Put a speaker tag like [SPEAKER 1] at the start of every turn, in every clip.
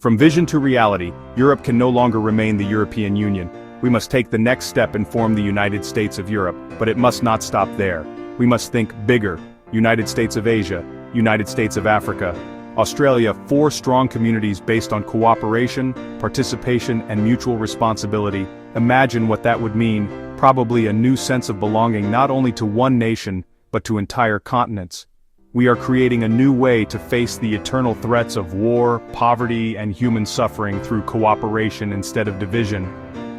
[SPEAKER 1] From vision to reality, Europe can no longer remain the European Union. We must take the next step and form the United States of Europe, but it must not stop there. We must think bigger. United States of Asia, United States of Africa, Australia, 4 strong communities based on cooperation, participation, and mutual responsibility. Imagine what that would mean, probably a new sense of belonging not only to one nation, but to entire continents. We are creating a new way to face the eternal threats of war, poverty, and human suffering through cooperation instead of division.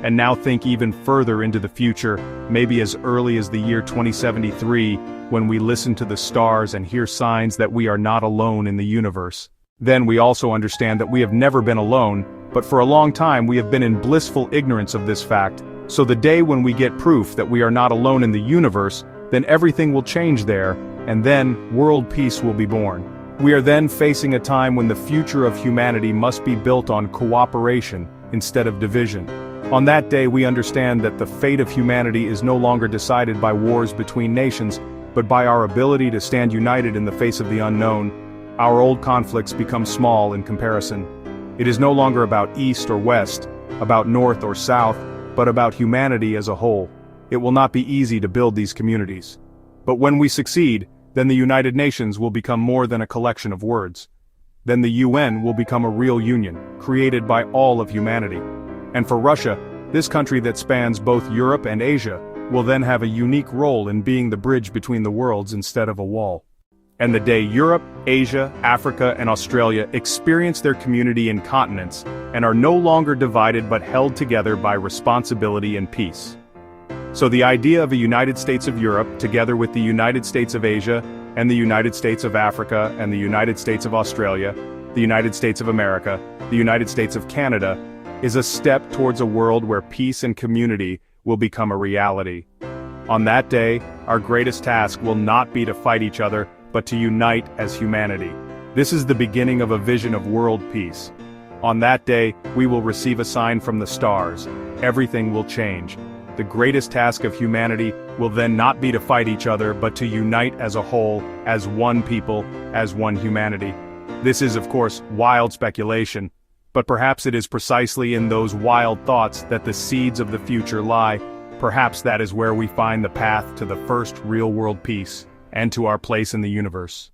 [SPEAKER 1] And now think even further into the future, maybe as early as the year 2073, when we listen to the stars and hear signs that we are not alone in the universe. Then we also understand that we have never been alone, but for a long time we have been in blissful ignorance of this fact. So the day when we get proof that we are not alone in the universe, then everything will change there, and then world peace will be born. We are then facing a time when the future of humanity must be built on cooperation instead of division. On that day we understand that the fate of humanity is no longer decided by wars between nations, but by our ability to stand united in the face of the unknown. Our old conflicts become small in comparison. It is no longer about east or west, about north or south, but about humanity as a whole. It will not be easy to build these communities. But when we succeed, then the United Nations will become more than a collection of words. Then the UN will become a real union, created by all of humanity. And for Russia, this country that spans both Europe and Asia, will then have a unique role in being the bridge between the worlds instead of a wall. And the day Europe, Asia, Africa, and Australia experience their community in continents, and are no longer divided but held together by responsibility and peace. So the idea of a United States of Europe, together with the United States of Asia, and the United States of Africa, and the United States of Australia, the United States of America, the United States of Canada, is a step towards a world where peace and community will become a reality. On that day, our greatest task will not be to fight each other, but to unite as humanity. This is the beginning of a vision of world peace. On that day, we will receive a sign from the stars. Everything will change. The greatest task of humanity will then not be to fight each other, but to unite as a whole, as one people, as one humanity. This is, of course, wild speculation, but perhaps it is precisely in those wild thoughts that the seeds of the future lie. Perhaps that is where we find the path to the first real world peace, and to our place in the universe.